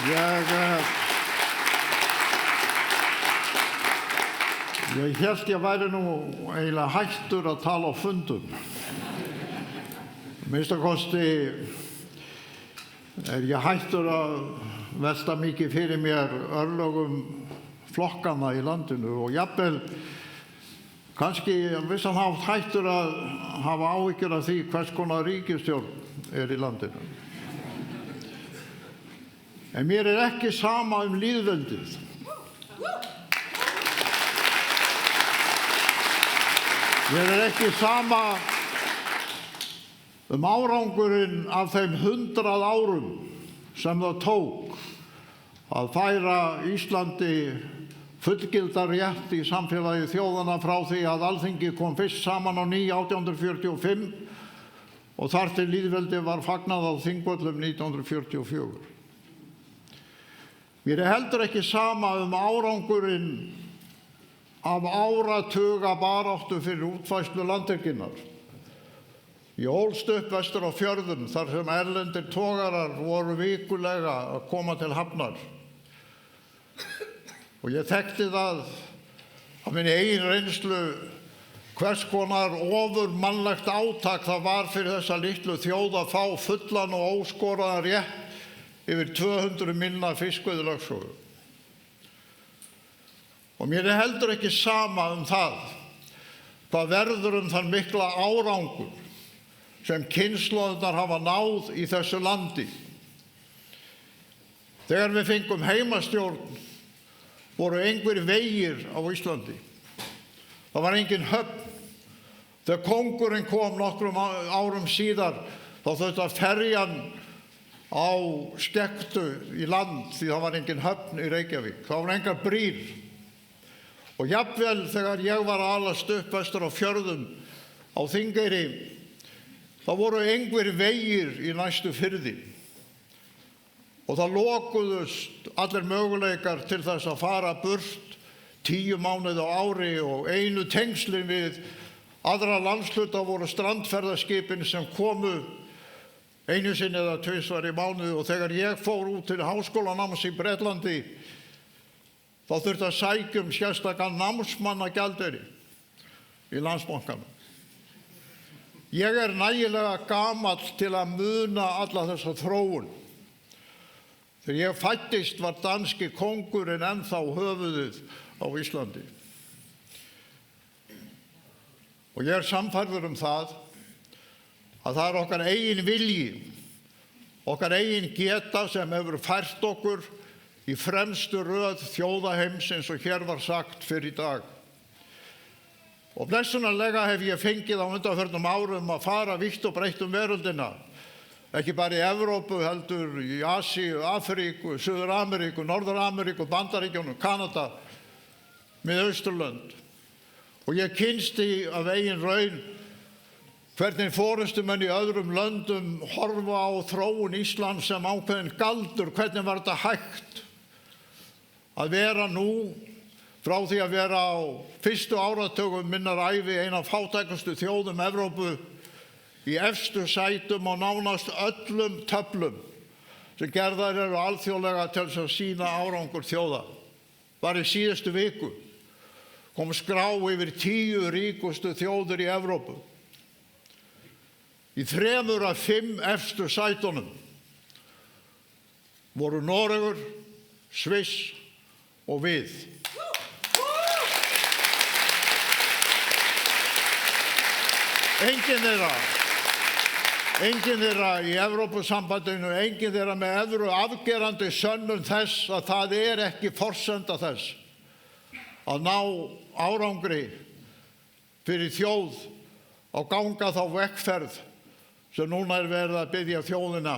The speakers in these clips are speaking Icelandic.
Ég hélt ég væri nú eiginlega hættur að tala á fundum. Minnsta kosti ég hættur að velta mikið fyrir mér örlögum flokkana í landinu og jafnvel kannski vissan hátt hættur að hafa áhyggjur af því hvers konar ríkisstjórn í landinu. En mér ekki sama lýðveldið. Mér ekki sama árangurinn af þeim 100 árum sem það tók að færa Íslandi fullgildar rétt í samfélagi þjóðanna frá því að Alþingi kom fyrst saman á ný 1845 og þar til lýðveldi var fagnað á Þingvöllum 1944. Mér heldur ekki sama árangurinn af áratuga baráttu fyrir útfærslu landhelginnar. Ég ólst upp vestur á fjörðum þar sem erlendir togarar voru vikulega að koma til hafnar. Og ég þekkti það af minni eigin reynslu hvers konar ofurmannlegt átak það var fyrir þessa litlu þjóð að fá fullan og óskoraðan rétt yfir 200 mílna fiskveiðilögsögu. Og mér heldur ekki sama það hvað verður þann mikla árangur sem kynslóðirnar hafa náð í þessu landi. Þegar við fengum heimastjórn voru einhverjir vegir á Íslandi. Það var engin höfn. Þegar kóngurinn kom nokkrum árum síðar þá þurfti að ferjan á Skektu í land því það var engin höfn í Reykjavík. Það var engar brýr. Og jafnvel þegar ég var að alast upp vestur á fjörðum á Þingeyri, þá voru einhverjir vegir í næstu firði. Og það lokuðust allir möguleikar til þess að fara burt 10 mánuði á ári og einu tengslin við aðra landshluta voru strandferðaskipin sem komu einu sinni eða tvisvar í mánuði og þegar ég fór út til háskólanáms í Bretlandi þá þurfti að sækja sérstakan námsmannagjaldeyri í Landsbankanum. Ég nægilega gamall til að muna alla þessa þróun. Þegar ég fæddist var danski kóngurinn ennþá höfuðið á Íslandi. Og ég sannfærður það að það okkar eigin vilji, okkar eigin geta sem hefur fært okkur í fremstu röð þjóðaheims eins og hér var sagt fyrr í dag. Og blessunarlega hef ég fengið á undanförnum árum að fara vítt og breitt veröldina, ekki bara í Evrópu heldur í Asíu, Afríku, Suður-Ameríku, Norður-Ameríku, Bandaríkjunum, Kanada, Miðausturlönd. Og ég kynsti af eigin raun hvernig forystumenn í öðrum löndum horfa á þróun Íslands sem ákveðinn galdur, hvernig var þetta hægt að vera nú frá því að vera á fyrstu áratugum minnar ævi ein af fátækustu þjóðum Evrópu í efstu sætum og nánast öllum töflum sem gerðar eru alþjóðlega til að sýna árangur þjóða. Bara í síðustu viku kom skrá yfir 10 ríkustu þjóðir í Evrópu. Í 3 af 5 efstu sætunum voru Noregur, Sviss og við. Enginn þeirra í Evrópusambandinu, enginn þeirra með evru afgerandi sönnun þess að það ekki forsenda þess að ná árangri fyrir þjóð að ganga þá vegferð sem núna verið að biðja þjóðina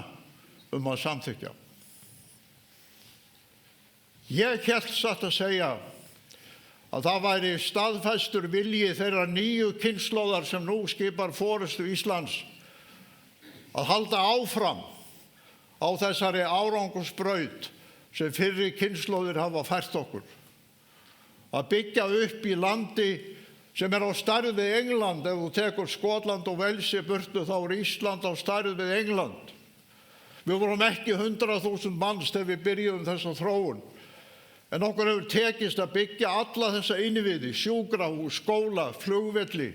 að samþykkja. Ég hélt satt að segja að það væri staðfestur vilji þeirra nýju kynslóðar sem nú skipar forystu Íslands að halda áfram á þessari árangursbraut sem fyrri kynslóðir hafa fært okkur. Að byggja upp í landi sem á stærð við England. Ef þú tekur Skotland og Wales í burtu þá Ísland á stærð við England. Við vorum ekki 100.000 manns þegar við byrjuðum þessa þróun. En okkur hefur tekist að byggja alla þessa innviði, sjúkrahús, skóla, flugvelli,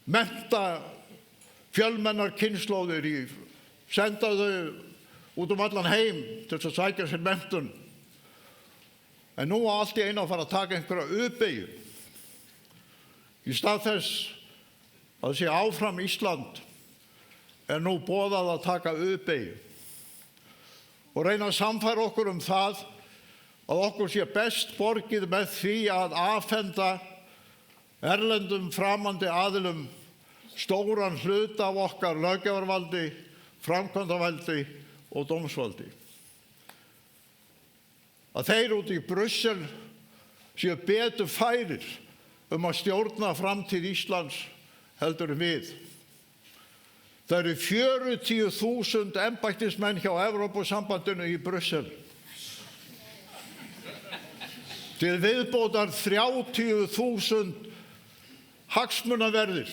mennta fjölmennar kynslóðir senda þau út allan heim til að sækja sér menntun. En nú á allt í einu að fara að taka einhverja U-beygju. Í stað þess að sé áfram Ísland nú boðað að taka U-beygju og reyna að sannfæra okkur það að okkur sé best borgið með því að afhenda erlendum framandi aðilum stóran hluta af okkar löggjafarvaldi, framkvæmdarvaldi og dómsvaldi. Að þeir út í Brussel séu betur færir að stjórna framtíð Íslands heldur en við. Það eru 40.000 embættismenn hjá Evrópusambandinu í Brussel. Til viðbótar 30.000 hagsmunaverðir,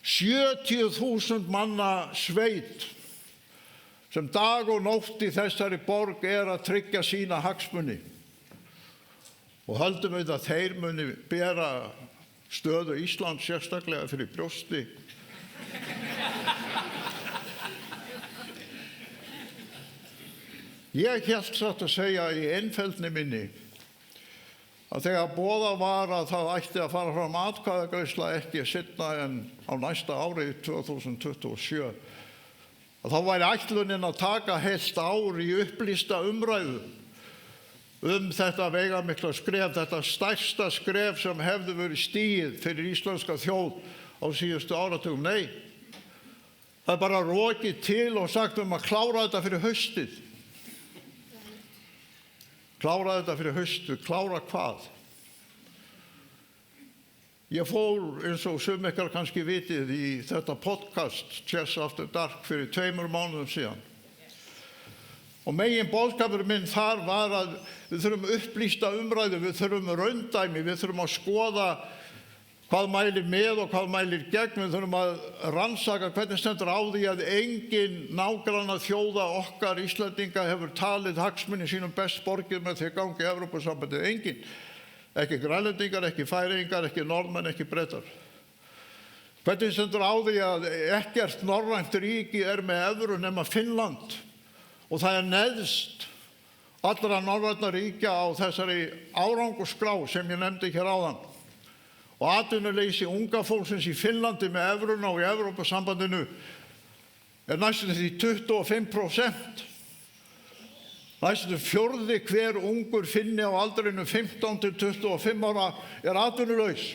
70.000 manna sveit sem dag og nótt í þessari borg að tryggja sína hagsmuni. Og höldum við að þeir muni bera stöðu Íslands sérstaklega fyrir brjósti. Ég hélt satt að segja í einfeldni minni að þegar boðað var að það ætti að fara fram atkvæðagreiðsla ekki seinna en á næsta ári 2027, að þá væri ætlunin að taka heilt ár í upplýsta umræðu þetta veigamikla skref, þetta stærsta skref sem hefði verið stigið fyrir íslenska þjóð á síðustu áratugum. Nei, það bara rokið til og sagt að klára þetta fyrir haustið. Klára þetta fyrir haustið, klára hvað? Ég fór, eins og sum ykkar kannski vitið, í þetta podcast Chess After Dark fyrir 2 mánuðum síðan. Og megin boðskapur minn þar var að við þurfum upplýsta umræðu, við þurfum raundæmi, við þurfum að skoða hvað mælir með og hvað mælir gegn, við þurfum að rannsaka hvernig stendur á því að engin nágranna þjóða okkar Íslendinga hefur talið hagsmuni sínum best borgið með því að gangi Evrópusambandið. Engin, ekki Grænlendingar, ekki Færeyingar, ekki Norðmenn, ekki Bretar. Hvernig stendur á því að ekkert norrænt ríki með evru nema Finnland og það neðst allra norrænna ríkja á þessari árangursskrá sem ég nefndi hér áðan. Og atvinnuleysi unga fólksins í Finnlandi með evruna og í Evrópusambandinu næstum því 25%. Næstum fjórði hver ungur Finni á aldrinu 15 til 25 ára atvinnulaus.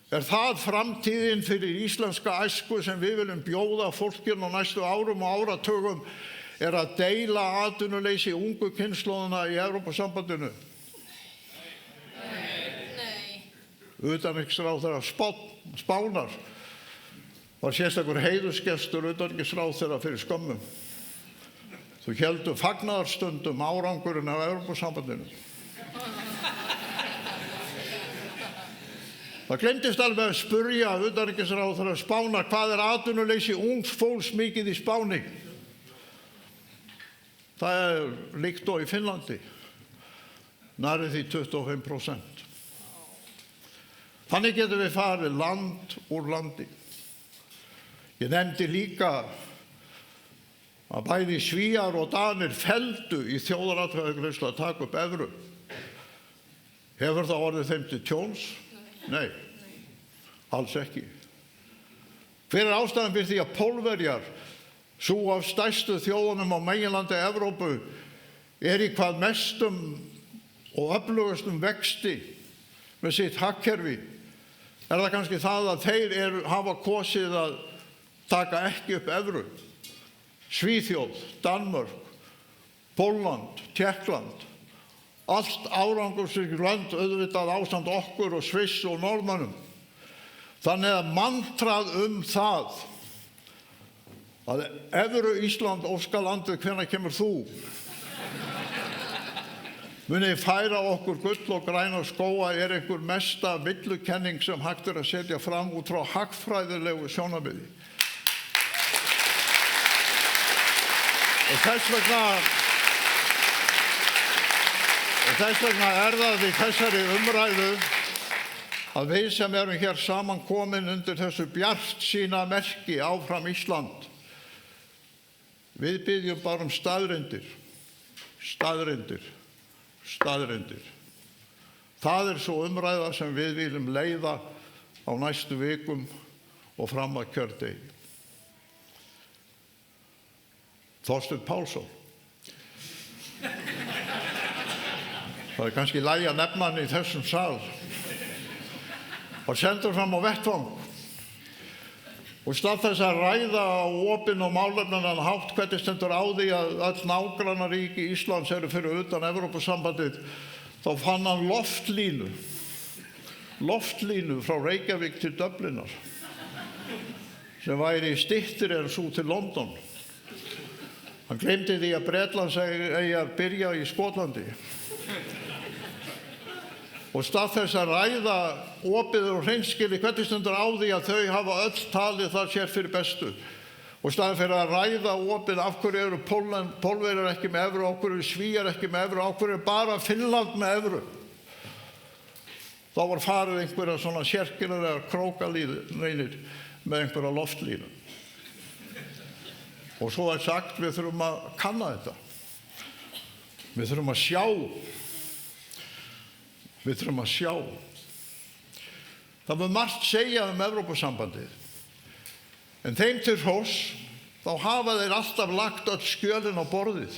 Það framtíðin fyrir íslenska æsku sem við viljum bjóða fólkinu á næstu árum og áratugum að deila atvinnuleysi ungu kynslóðina í Evrópusambandinu? Utanríkisráðherra Spánar var sérstakur heiðursgestur utanríkisráðherra fyrir skömmu. Þau héldu fagnaðarstundum árangurinn af Evrópusambandinu. Það gleymdist alveg að spurja utanríkisráðherra Spánar hvað atvinnuleysi ungs fólks mikið í Spáni. Það líkt og í Finnlandi, nærri því 25%. Þannig getum við farið land úr landi. Ég nefndi líka að bæði Svíar og Danir felldu í þjóðaratkvæðagreiðslu að taka upp evru. Hefur það orðið þeim til tjóns? Nei, alls ekki. Hver ástæðan fyrir því að Pólverjar, sú af stærstu þjóðunum á meginlandi Evrópu, í hvað mestum og öflugustum vexti með sitt hagkerfi? Það kannski það að þeir hafa kosið að taka ekki upp evru? Svíþjóð, Danmörk, Pólland, Tékkland, allt árangursrík lönd auðvitað ásamt okkur og Sviss og Norðmönnum. Þannig að mantrað það að evru Ísland óskar landið hvenær kemur þú, muni færa okkur gull og græna skóga einhver mesta villukenning sem hægt að setja fram út frá hagfræðilegu sjónarmiði. Og þess vegna það í þessari umræðu að við sem erum hér saman komin undir þessu bjartsýna merki áfram Ísland, við biðjum bara staðreyndir. Það svo umræða sem við viljum leiða á næstu vikum og fram að kjördegi. Þorsteinn Pálsson. Það kannski í lagi að nefna hann í þessum sal. Og sendur fram á vettvang. Og stað þess að ræða á opinn og málefnaðan hátt hvernig stendur á því að öll nágrannaríki Íslands eru fyrir utan Evrópusambandið, þá fann hann loftlínu frá Reykjavík til Dublinar, sem væri styttri en sú til London. Hann gleymdi því að Bretlandseyjar byrja í Skotlandi. Og stað þess að ræða opið og hreinskili hvernig stendur á því að þau hafa öll talið það sér fyrir bestu. Og staðinn fyrir að ræða opið af hverju eru Pólverjar ekki með evru, af hverju eru Svíar ekki með evru, af hverju er bara Finnland með evru. Þá var farið einhverja svona sérkennilegar krókalínir með einhverja loftlínu. Og svo sagt við þurfum að kanna þetta. Við þurfum að sjá. Það mun margt segja Evrópusambandið. En þeim til hróss, þá hafa þeir alltaf lagt öll skjölin á borðið.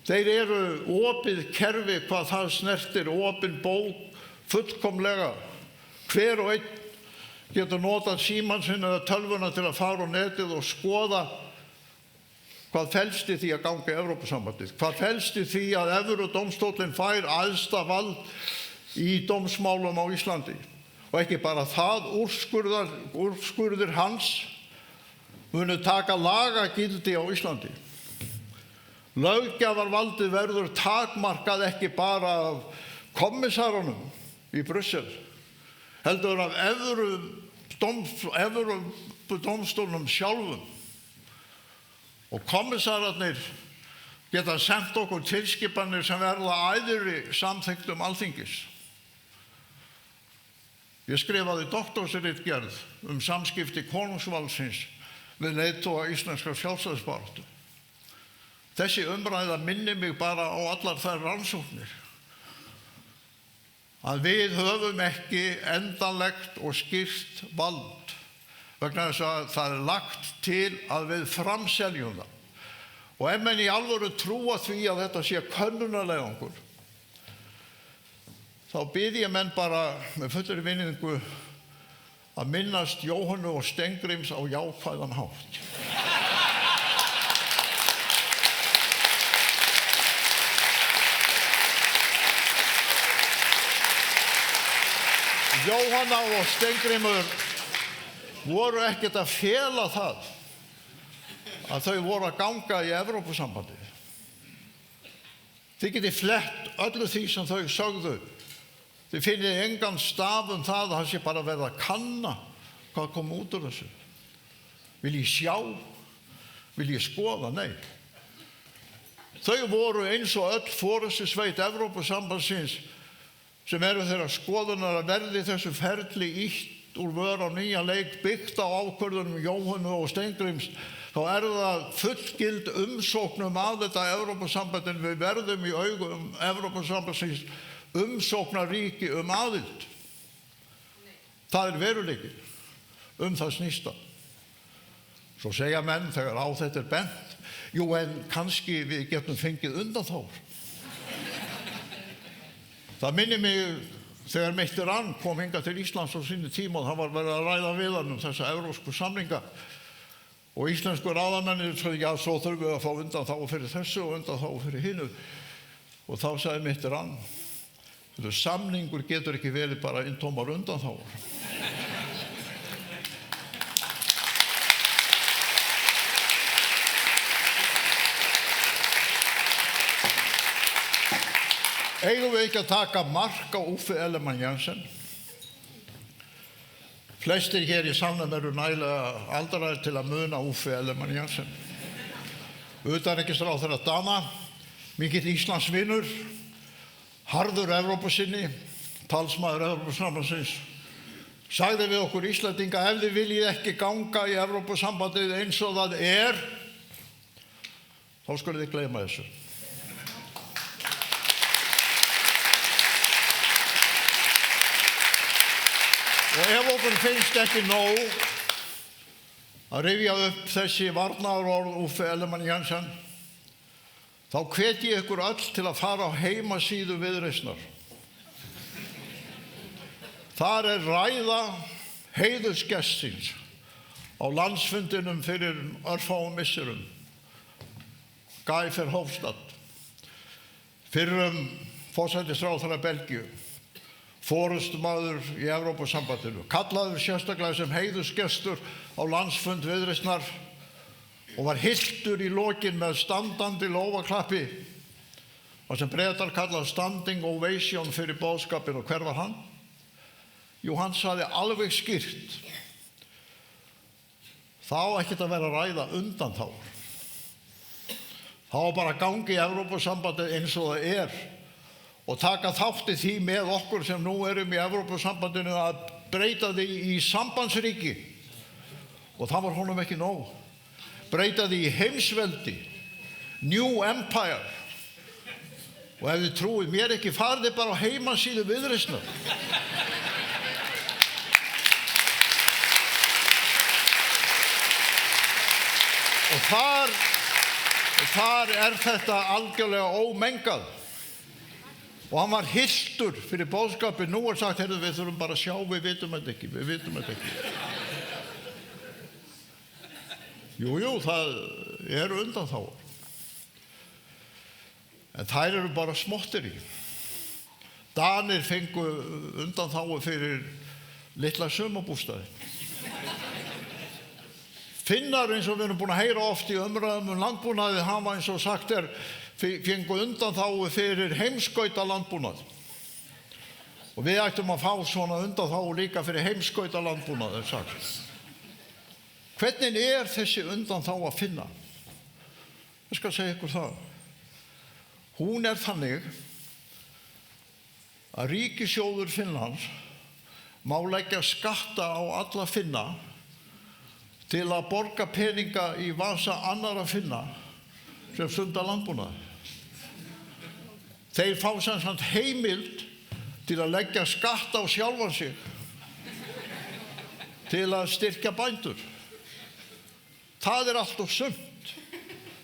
Þeir eru opið kerfi hvað það snertir, opin bók, fullkomlega. Hver og einn getur notað símann sinn eða tölvuna til að fara á netið og skoða hvað felst í því að ganga í Evrópusambandið. Hvað felst í því að Evrópudómstóllinn fær æðsta vald í dómsmálum á Íslandi. Og ekki bara það, úrskurðir hans munu taka lagagildi á Íslandi. Löggjafarvaldið verður takmarkað ekki bara af kommissarunum í Brussel, heldur af Evrópudómstólnum sjálfum. Og kommissararnir geta sendt okkur tilskipanir sem verða æðri samþykktum Alþingis. Ég skrifaði doktorsritgerð samskipti konungsvaldsins við leiðtoga íslenskrar sjálfstæðisbaráttu. Þessi umræða minnir mig bara á allar þær rannsóknir að við höfum ekki endanlegt og skýrt vald, vegna þess að það lagt til að við framseljum það. Og ef menn í alvöru trúa því að þetta sé könnunarleiðangur, þá bið ég menn bara með fullri virðingu að minnast Jóhönnu og Steingríms á jákvæðan hátt. Jóhanna og Steingrímur voru ekkert að fela það að þau voru að ganga í Evrópusambandið. Þið getið flett öllu því sem þau sögðu. Þið finnið engan staf það að það sé bara verið að kanna hvað kom út úr þessu. Vil ég sjá? Vil ég skoða? Nei. Þau voru eins og öll forystusveit Evrópusambandsins sem eru þeirra skoðunar að verði þessu ferli ýtt úr vör á nýja leik byggt á ákvörðunum Jóhönnu og Steingríms, þá það fullgild umsóknum að þetta Evrópusambandin. Við verðum í augum Evrópusambandsins umsóknaríki aðild. Það veruleiki. Það snýst það. Svo segja menn þegar á þetta bent, jú, en kannski við getum fengið undanþágur. Það minnir mig þegar Mitterrand kom hingað til Íslands á sínu tíma og það var verið að ræða við hann þessa evrópsku samninga. Og íslensku ráðamennir sagði, já, svo þurfum við að fá undanþágu fyrir þessu og undanþágu fyrir hinu. Og þá sagði Mitterrand, samningur getur ekki verið bara inntómar undanþágur. Eigum við ekki að taka mark á Uffe Ellemann-Jensen? Flestir hér í salnum eru nægilega aldraðir til að muna Uffe Ellemann-Jensen. utanríkisráðherra Dana, mikill Íslandsvinur, harður Evrópusinni, talsmaður Evrópusambandsins, sagði við okkur Íslendinga: ef þið viljið ekki ganga í Evrópusambandið eins og það þá skulið þið gleyma þessu. Og ef okkur finnst ekki nóg að rifja upp þessi varnaðarorð Uffe Ellemann-Jensen, þá hvet ég ykkur öll til að fara á heimasíðu Viðreisnar. Þar ræða heiðursgestsins á landsfundinum fyrir örfáum misserum, Guy Verhofstadt, fyrrum forsætisráðherra Belgíu, forystumaður í Evrópusambandinu, kallaður sérstaklega sem heiðursgestur á landsfund Viðreisnar og var hylltur í lokin með standandi lófaklappi, það sem Bretar kallað standing ovation fyrir boðskapinn. Og hver var hann? Jú, hann sagði alveg skýrt: það á ekkert að vera að ræða undanþágur. Það á bara að ganga í Evrópusambandið eins og það og taka þátt í því með okkur sem nú erum í Evrópusambandinu að breyta því í sambandsríki. Og það var honum ekki nóg. Breyta því í heimsveldi, New Empire. Og ef þið trúið mér ekki, farið þið bara á heimasíðu Viðreisnar. Og þar þetta algjörlega ómengað. Og hann var hylltur fyrir boðskapið. Nú sagt: heyrðu, við þurfum bara að sjá, við vitum þetta ekki. Jú, það undanþágur. En þær eru bara smotterí. Danir fengu undanþágu fyrir litla sumarbústaði. Finnar, eins og við erum búin að heyra oft í umræðum landbúnaði, hafa eins og sagt fengu undanþágu fyrir heimskautalandbúnað. Og við ættum að fá svona undanþágu líka fyrir heimskautalandbúnað, sagt. Hvernig þessi undanþága að finna? Ég skal segja ykkur það. Hún þannig að ríkissjóður Finnlands má leggja skatta á alla Finna til að borga peninga í vasa annarra Finna sem stunda landbúnað. Þeir fá sem sagt heimild til að leggja skatt á sjálfan sig til að styrkja bændur. Það allt og sumt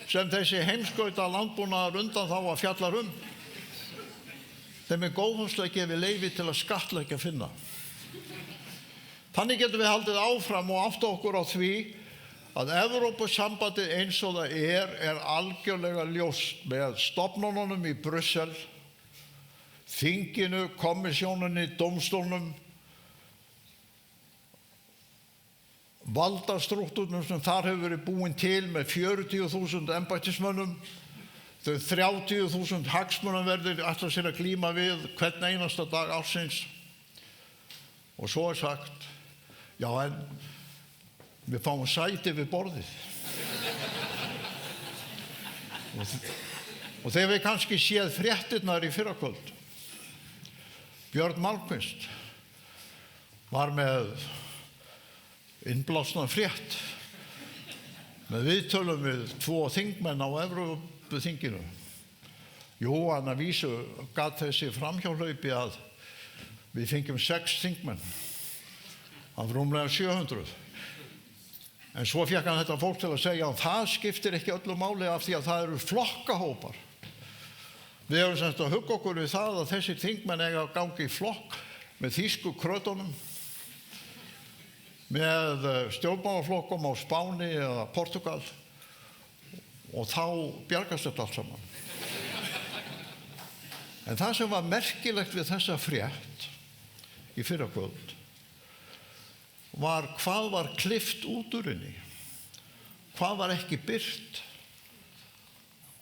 sem þessi heimskauta landbúnaðar undanþága fjallar um. Þeim góðfúslega gefið leyfi til að skattleggja Finna. Þannig getum við haldið áfram og átta okkur á því að Evrópusambandið eins og það algjörlega ljóst með stofnununum í Brussel, þinginu, kommissjóninni, dómstólnum, valdastrúktúrnum sem þar hefur verið búin til með 40.000 embættismönnum, þau 30.000 hagsmunaverðir ætla sér að glíma við hvern einasta dag ársins. Og svo sagt: já, en við fáum sæti við borðið. Og þegar við kannski séð fréttirnar í fyrrakvöld, Björn Malmquist var með innblásna frétt með viðtölum við 2 þingmenn á Evrópuþinginu. Jú, hann að vísu gat þessi framhjáhlaupi að við fengjum 6 þingmenn af rúmlega 700. En svo fékk hann þetta fólk til að segja að það skiptir ekki öllu máli af því að það eru flokkahópar. Við erum semst að hugga okkur við það að þessi þingmenn eiga að ganga í flokk með þýsku krötunum, með stjórnmálaflokkum á Spáni eða Portugal, og þá bjargast þetta allt saman. En það sem var merkilegt við þessa frétt í fyrrakvöld var hvað var klippt út úr henni, hvað var ekki birt,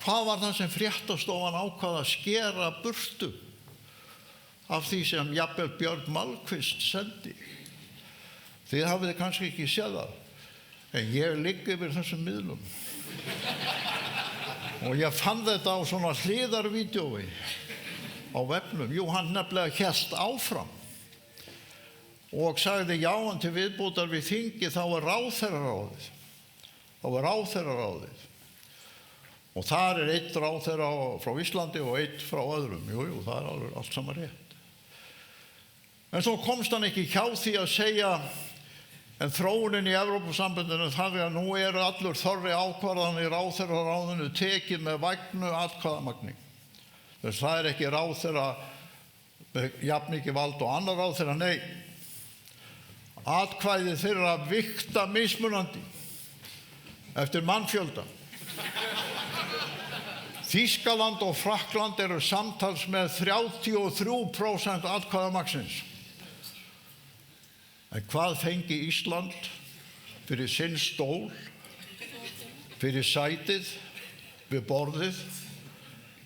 hvað var það sem fréttastofan ákvað að skera burtu af því sem jafnvel Björn Malmquist sendi. Þið hafið kannski ekki séð það, en ég ligg yfir þessum miðlum. Og ég fann þetta á svona hliðarvídeói á vefnum. Jú, hann nefnilega hélt áfram og sagði já, en til viðbótar við þingi þá er ráðherraráðið. Og þar er einn ráðherra frá Íslandi og einn frá öðrum. Jú, það er allt saman rétt. En svo komst hann ekki hjá því að segja, en þróunin í Evrópusambandinu þannig að nú eru allur þorri ákvarðanir í ráðherraráðinu tekið með vægnu atkvæðamagni. Þess það er ekki ráðherra með jafn mikið vald og annar ráðherra, nei. Atkvæði þeirra vigta mismunandi eftir mannfjölda. Þýskaland og Frakkland eru samtals með 33% atkvæðamagnsins. En hvað fengi Ísland fyrir sinn stól, fyrir sætið við borðið?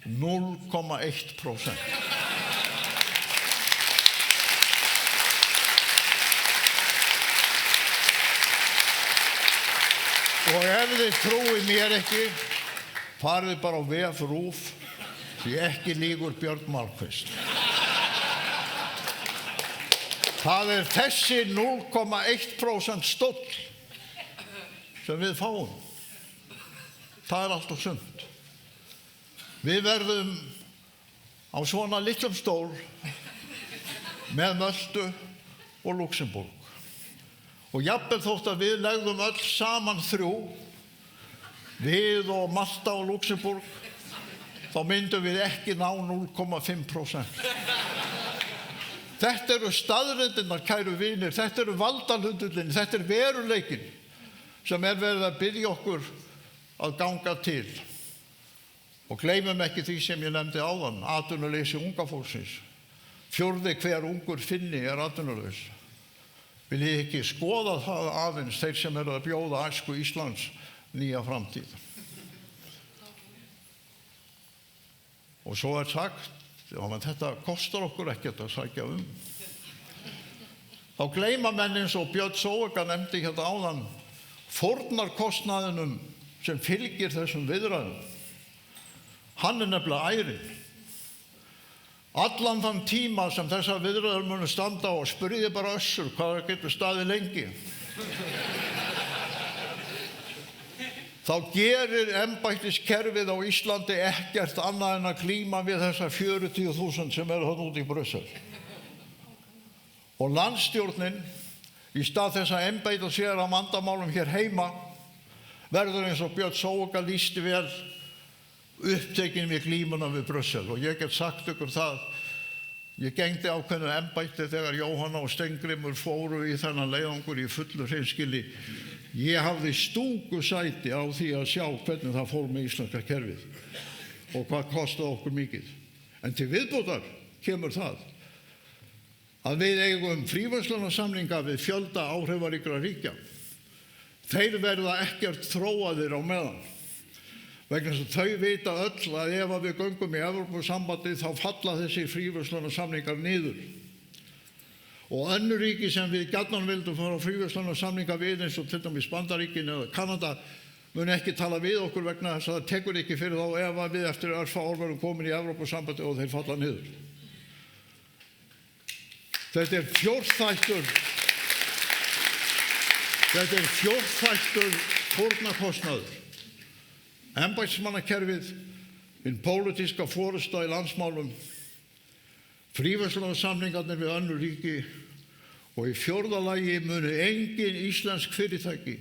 0,1%. Og ef þið trúið mér ekki, farið bara á vef RÚV, því ekki lýgur Björn Malmquist. Það er þessi 0,1% stóll sem við fáum. Það er allt og sumt. Við verðum á svona litlum stól með Möltu og Luxemborg. Og jafnvel þótt að við legðum öll saman þrjú, við og Malta og Luxemborg, þá myndum við ekki ná 0,5%. Þetta eru staðreyndirnar, kæru vinir, þetta eru valdahluturinn, þetta er veruleikinn sem er verið að biðja okkur að ganga til. Og gleymum ekki því sem ég nefndi áðan, atvinnuleysi unga fólksins. 4. hver ungur Finni er atvinnulaus. Vil ég ekki skoða það aðeins þeir sem eru að bjóða æsku Íslands nýja framtíð. Og svo er sagt, já, menn þetta kostar okkur ekkert að sækja um. Þá gleyma menn eins og Björn Zoëga nefndi hérna áðan fórnarkostnaðinum sem fylgir þessum viðræðum. Hann er nefnilega ærinn. Allan þann tíma sem þessar viðræður munu standa og spurði bara Össur hvað getur staðið lengi. Þá gerir embættiskerfið á Íslandi ekkert annað en að glíma við þessar 40.000 sem eru þarna úti í Brussel. Og landsstjórnin, í stað þess að einbeita sér að vandamálum hér heima, verður eins og Björn Zoëga lýsti vel upptekin við glímuna við Brussel. Og ég get sagt ykkur það, ég gegndi ákveðnu embætti þegar Jóhanna og Steingrímur fóru í þennan leiðangur í fullu hreinskilni. Ég hafði stúkusæti á því að sjá hvernig það fór með íslenska kerfið og hvað kostaði okkur mikið. En til viðbótar kemur það að við eigum fríverslunarsamninga við fjölda áhrifaríkra ríkja. Þeir verða ekkert þróaðir á meðan. Vegna þess að þau vita öll að ef við göngum í Evrópusambandið þá falla þessi fríverslunarsamningar niður. Og önnur ríki sem við gjarnan vildum fara á fríverslunarsamninga við eins og til dæmis Bandaríkin eða Kanada mun ekki tala við okkur vegna þess að það tekur ekki fyrir þá ef við eftir örfá ár verðum komin í Evrópusambandið og þeir falla niður. Þetta er fjórþættur fórnarkostnaður. Embættismannakerfið, hinn pólitíska forysta í landsmálum, fríverslunarsamningarnir við önnur ríki og í 4. lagi munu engin íslensk fyrirtæki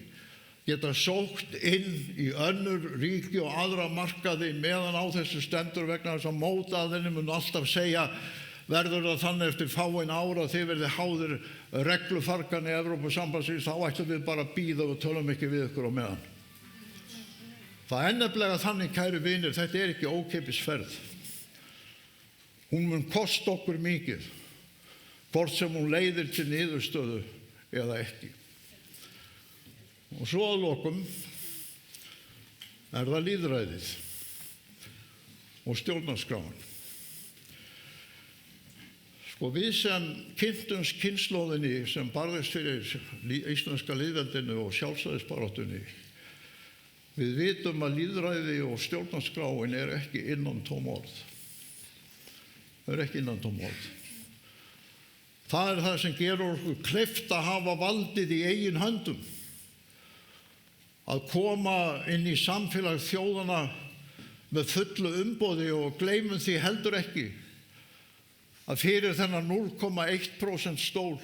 geta sótt inn í önnur ríki og aðra markaði meðan á þessu stendur vegna þess að mótaðinni mun alltaf segja verður það þannig eftir fáein ára að þið verði háðir reglufargan í Evrópusambandsins, þá ættum við bara að bíða og tölum ekki við ykkur á meðan. Það er nefnilega þannig, kæru vinir, þetta er ekki ókeypis ferð. Hún mun kosta okkur mikið, hvort sem hún leiðir til niðurstöðu eða ekki. Og svo að lokum er það lýðræðið og stjórnarskráin. Sko við sem kynntumst kynslóðinni sem barðist fyrir íslenska lýðveldinu og sjálfstæðisbaráttunni, Við vitum að lýðræði og stjórnarskráin ekki innantóm orð. Það ekki innantóm orð. Það það sem gerur okkur kleift að hafa valdið í eigin höndum. Að koma inn í samfélag þjóðana með fullu umboði og gleymum því heldur ekki að fyrir þennan 0,1% stól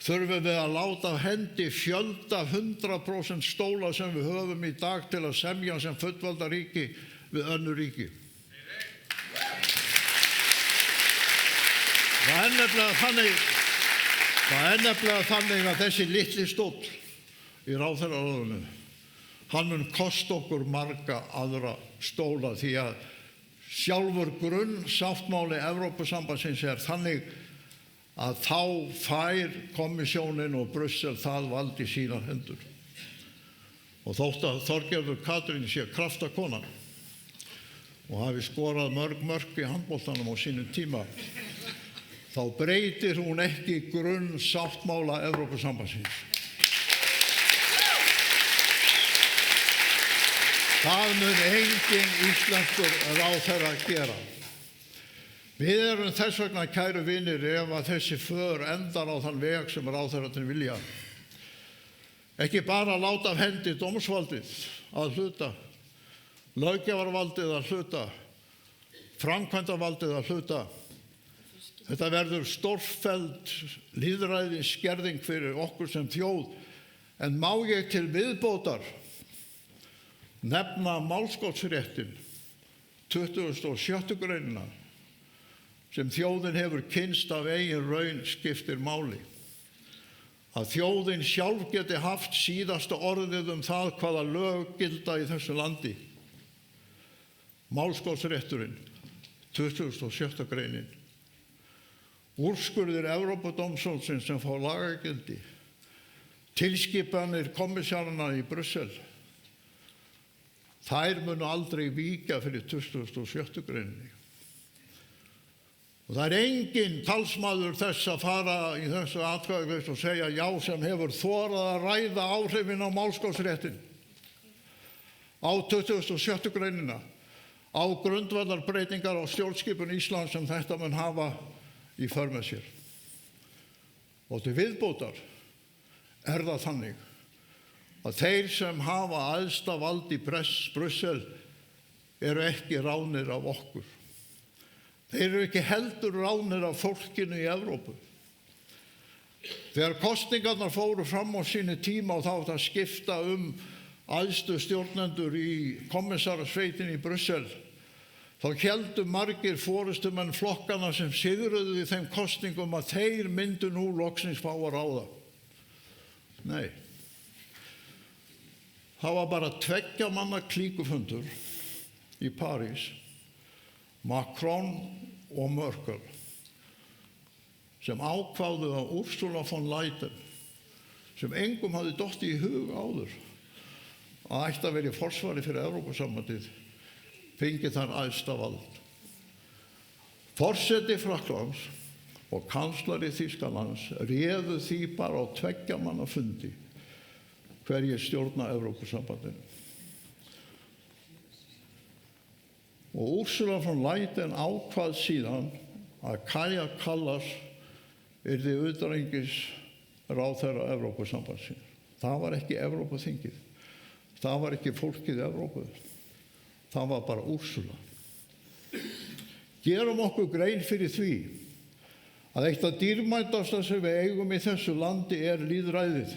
þurfum við að láta af hendi fjölda 100% stóla sem við höfum í dag til að semja sem fullvalda ríki við önnur ríki. Það er nefnilega þannig að þessi litli stóll í ráðherraráðinu, hann mun kosta okkur marga aðra stóla því að sjálfur grunnsáttmáli Evrópusambandsins þannig að þá fær kommissjónin og Brussel það vald í sínar hendur. Og þótt að Þorgerður Katrín sé kraftakona og hafi skorað mörg í handboltanum á sínum tíma, þá breytir hún ekki grunnsáttmála Evrópusambandsins. Það mun enginn íslenskur ráðherra gera. Við erum þess vegna, kæru vinir, ef að þessi för endar á þann veg sem ráðherrarnir vilja. Ekki bara láta af hendi dómsvaldið að hluta, löggjafarvaldið að hluta, framkvæmdarvaldið að hluta. Þetta verður stórfelld lýðræðisskerðing fyrir okkur sem þjóð, en má ég til viðbótar nefna málskotsréttin, 27. greinina, sem þjóðin hefur kynnst af eigin raun skiptir máli. Að þjóðin sjálf geti haft síðasta orðið það hvaða lög gilda í þessu landi. Málskotsrétturinn, 27. greinin. Úrskurðir Evrópudómstólsins sem fá lagagildi. Tilskipanir kommissarana í Brussel. Þær munu aldrei víkja fyrir 27. greininni. Og það engin talsmaður þess að fara í þessu atkvæðagreiðslu og segja já sem hefur þorað að ræða áhrifin á málskotsréttin á 27. greinina, á grundvallarbreytingar á stjórnskipun Íslands sem þetta mun hafa í för með sér. Og til viðbótar það þannig að þeir sem hafa æðsta vald í Brussel eru ekki ránir af okkur. Þeir eru ekki heldur ránir af fólkinu í Evrópu. Þegar kosningarnar fóru fram á sínu tíma og þá átti að skipta æðstu stjórnendur í kommissarasveitinni í Brussel, þá héldu margir forystumenn flokkana sem sigruðu í þeim kosningum að þeir myndu nú loksins fá að ráða. Nei. Það var bara 2 manna klíkufundur í París, Macron og Merkel, sem ákváðu að Ursula von Leyen, sem engum hafði dottið í hug áður að ætti að vera í forsvari fyrir Evrópusambandið, fengi þar æðsta vald. Forseti Frakklands og kanslari Þýskalands réðu því bara á 2 manna fundi hverjir stjórna Evrópusambandinu. Og Ursula von Leyen ákvað síðan að Kaja Kallas yrði utanríkisráðherra Evrópusambandsins. Það var ekki Evrópuþingið. Það var ekki fólkið í Evrópu. Það var bara Ursula. Gerum okkur grein fyrir því að eitt af dýrmætasta sem við eigum í þessu landi lýðræðið.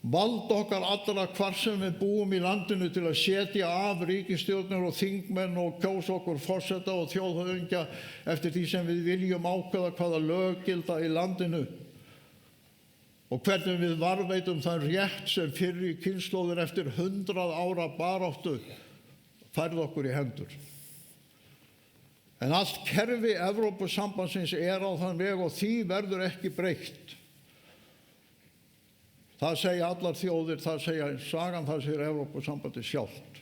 Vald okkar allra hvar sem við búum í landinu til að setja af ríkisstjórnir og þingmenn og kjósa okkur forseta og þjóðhöfðingja eftir því sem við viljum ákveða hvaða lög gilda í landinu og hvernig við varðveitum þann rétt sem fyrri kynslóðir eftir 100 ára baráttu færðu okkur í hendur. En allt kerfi Evrópusambandsins á þann veg og því verður ekki breytt. Það segja allar þjóðir, það segja sagan, það segir Evrópusambandið sjálft.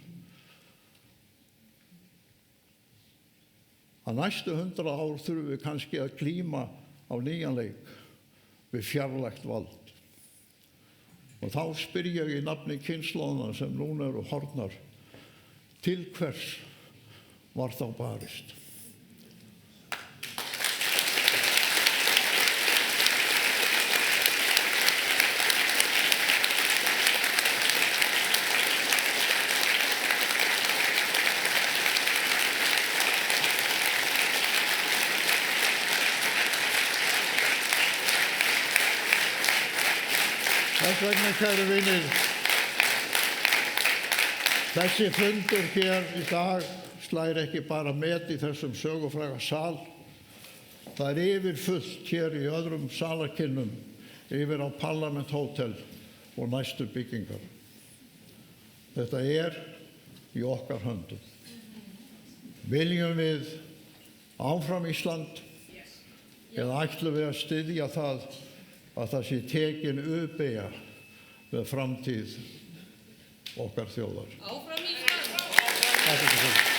Að næstu 100 ár þurfum við kannski að glíma á nýjan leik við fjarlægt vald. Og þá spyr ég í nafni kynslóðana sem núna eru horfnar, til hvers var þá barist? Þess vegna, kæru vinir, þessi fundur hér í dag slær ekki bara met í þessum sögufræga sal. Það yfirfullt hér í öðrum salarkynnum yfir á Parlament Hotel og næstu byggingar. Þetta í okkar höndum. Viljum við áfram Ísland eða ætlum við að styðja það að það sé tekin U-beygja með framtíð okkar þjóðar? Áfram Ísland!